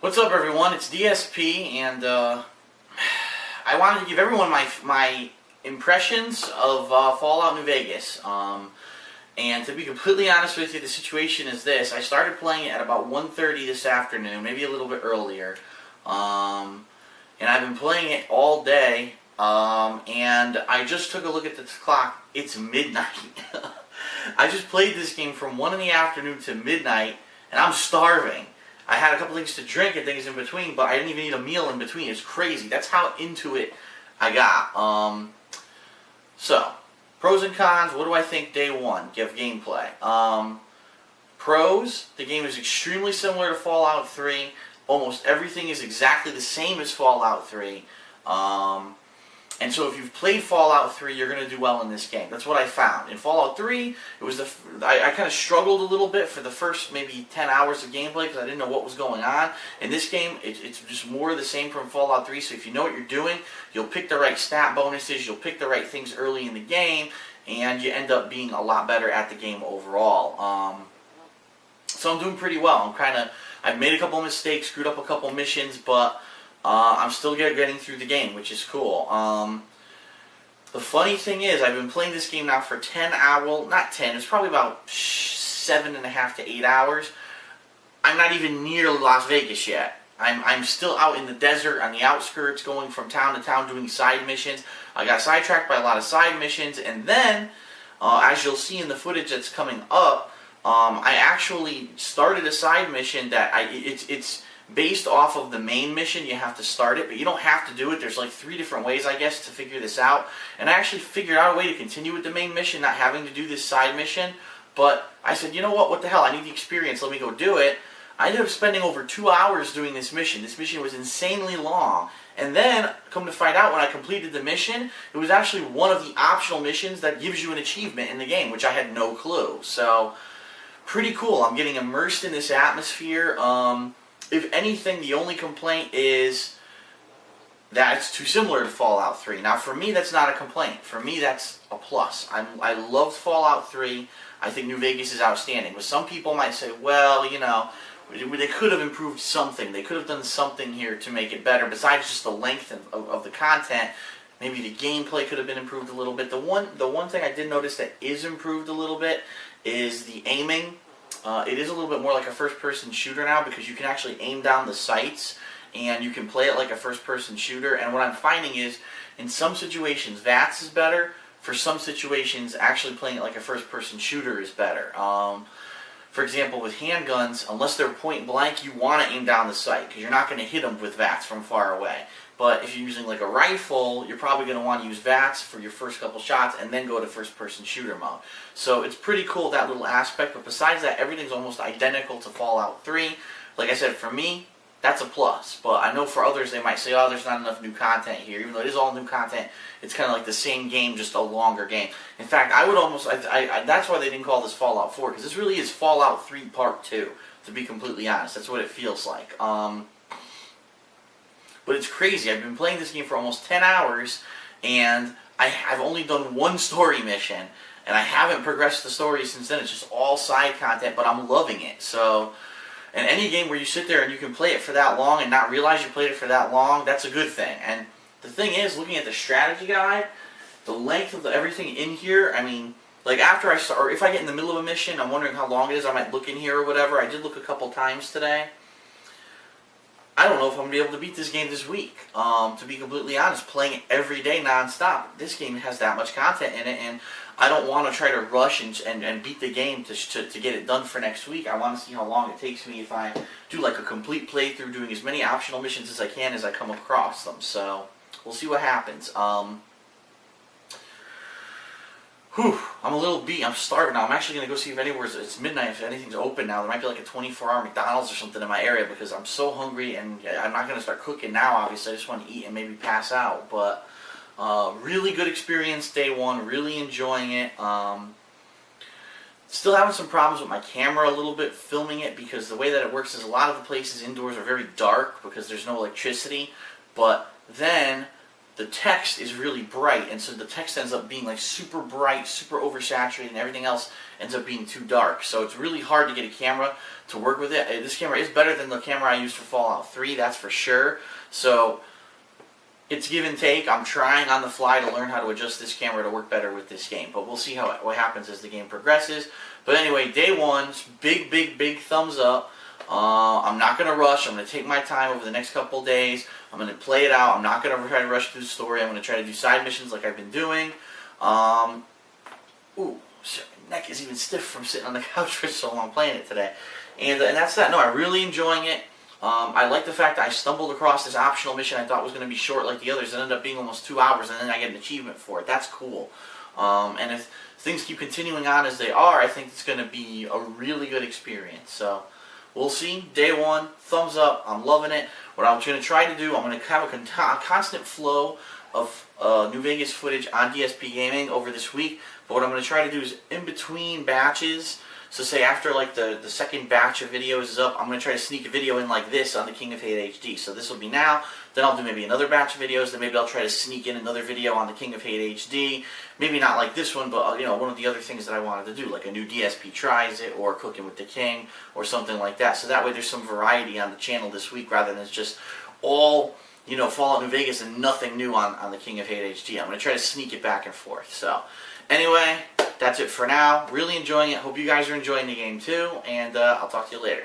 What's up, everyone? It's DSP, and I wanted to give everyone my impressions of Fallout New Vegas. And to be completely honest with you, the situation is this. I started playing it at about 1:30 this afternoon, maybe a little bit earlier. And I've been playing it all day, and I just took a look at the clock. It's midnight. I just played this game from 1 in the afternoon to midnight, and I'm starving. I had a couple things to drink and things in between, but I didn't even eat a meal in between. It's crazy. That's how into it I got. So, pros and cons. What do I think day one? Give gameplay. Pros, the game is extremely similar to Fallout 3. Almost everything is exactly the same as Fallout 3. And so if you've played Fallout 3, you're going to do well in this game. That's what I found. In Fallout 3, it was I kind of struggled a little bit for the first maybe 10 hours of gameplay because I didn't know what was going on. In this game, it's just more of the same from Fallout 3, so if you know what you're doing, you'll pick the right stat bonuses, you'll pick the right things early in the game, and you end up being a lot better at the game overall. So I'm doing pretty well. I've made a couple of mistakes, screwed up a couple of missions, but I'm still getting through the game, which is cool. The funny thing is, I've been playing this game now for 10 hours, well, not 10, it's probably about 7.5 to 8 hours. I'm not even near Las Vegas yet. I'm still out in the desert, on the outskirts, going from town to town, doing side missions. I got sidetracked by a lot of side missions, and then, as you'll see in the footage that's coming up, I actually started a side mission that it's based off of the main mission. You have to start it, but you don't have to do it. There's like 3 different ways, I guess, to figure this out. And I actually figured out a way to continue with the main mission, not having to do this side mission. But I said, you know what the hell, I need the experience, let me go do it. I ended up spending over 2 hours doing this mission. This mission was insanely long. And then, come to find out, when I completed the mission, it was actually one of the optional missions that gives you an achievement in the game, which I had no clue. So, pretty cool. I'm getting immersed in this atmosphere. If anything, the only complaint is that it's too similar to Fallout 3. Now, for me, that's not a complaint. For me, that's a plus. I loved Fallout 3. I think New Vegas is outstanding. But some people might say, well, you know, they could have improved something. They could have done something here to make it better. Besides just the length of the content, maybe the gameplay could have been improved a little bit. The one thing I did notice that is improved a little bit is the aiming. It is a little bit more like a first-person shooter now because you can actually aim down the sights and you can play it like a first-person shooter. And what I'm finding is, in some situations, VATS is better. For some situations, actually playing it like a first-person shooter is better. For example, with handguns, unless they're point-blank, you want to aim down the sight because you're not going to hit them with VATS from far away. But if you're using like a rifle, you're probably going to want to use VATS for your first couple shots and then go to first-person shooter mode. So it's pretty cool, that little aspect. But besides that, everything's almost identical to Fallout 3. Like I said, for me, that's a plus. But I know for others, they might say, oh, there's not enough new content here. Even though it is all new content, it's kind of like the same game, just a longer game. In fact, I would almost, that's why they didn't call this Fallout 4, because this really is Fallout 3 Part 2, to be completely honest. That's what it feels like. But it's crazy. I've been playing this game for almost 10 hours, and I've only done one story mission, and I haven't progressed the story since then. It's just all side content, but I'm loving it. So, and any game where you sit there and you can play it for that long and not realize you played it for that long, that's a good thing. And the thing is, looking at the strategy guide, the length of everything in here, I mean, like after I start, or if I get in the middle of a mission, I'm wondering how long it is, I might look in here or whatever. I did look a couple times today. I don't know if I'm going to be able to beat this game this week. To be completely honest, playing it every day non-stop, this game has that much content in it, and I don't want to try to rush and beat the game to get it done for next week. I want to see how long it takes me if I do like a complete playthrough, doing as many optional missions as I can as I come across them. So, we'll see what happens. I'm a little beat. I'm starving now. I'm actually going to go see if it's midnight, if anything's open now. There might be like a 24-hour McDonald's or something in my area because I'm so hungry, and I'm not going to start cooking now, obviously. I just want to eat and maybe pass out. But really good experience day one. Really enjoying it. Still having some problems with my camera a little bit, filming it, because the way that it works is a lot of the places indoors are very dark because there's no electricity. But then the text is really bright, and so the text ends up being like super bright, super oversaturated, and everything else ends up being too dark. So it's really hard to get a camera to work with it. This camera is better than the camera I used for Fallout 3, that's for sure. So it's give and take. I'm trying on the fly to learn how to adjust this camera to work better with this game, but we'll see what happens as the game progresses. But anyway, day one, big thumbs up. I'm not going to rush. I'm going to take my time over the next couple of days. I'm going to play it out. I'm not going to try to rush through the story. I'm going to try to do side missions like I've been doing. Ooh, shit, my neck is even stiff from sitting on the couch for so long playing it today. And that's that. No, I'm really enjoying it. I like the fact that I stumbled across this optional mission I thought was going to be short like the others. It ended up being almost 2 hours, and then I get an achievement for it. That's cool. And if things keep continuing on as they are, I think it's going to be a really good experience. So we'll see. Day one, thumbs up. I'm loving it. What I'm going to try to do, I'm going to have a constant flow of New Vegas footage on DSP Gaming over this week. But what I'm going to try to do is in between batches. So say after like the second batch of videos is up, I'm going to try to sneak a video in like this on the TKOHHD. So this will be now, then I'll do maybe another batch of videos, then maybe I'll try to sneak in another video on the TKOHHD. Maybe not like this one, but you know, one of the other things that I wanted to do, like a new DSP tries it, or cooking with the king, or something like that. So that way there's some variety on the channel this week, rather than just all, you know, Fallout New Vegas and nothing new on the TKOHHD. I'm going to try to sneak it back and forth. So anyway, that's it for now. Really enjoying it. Hope you guys are enjoying the game too, and I'll talk to you later.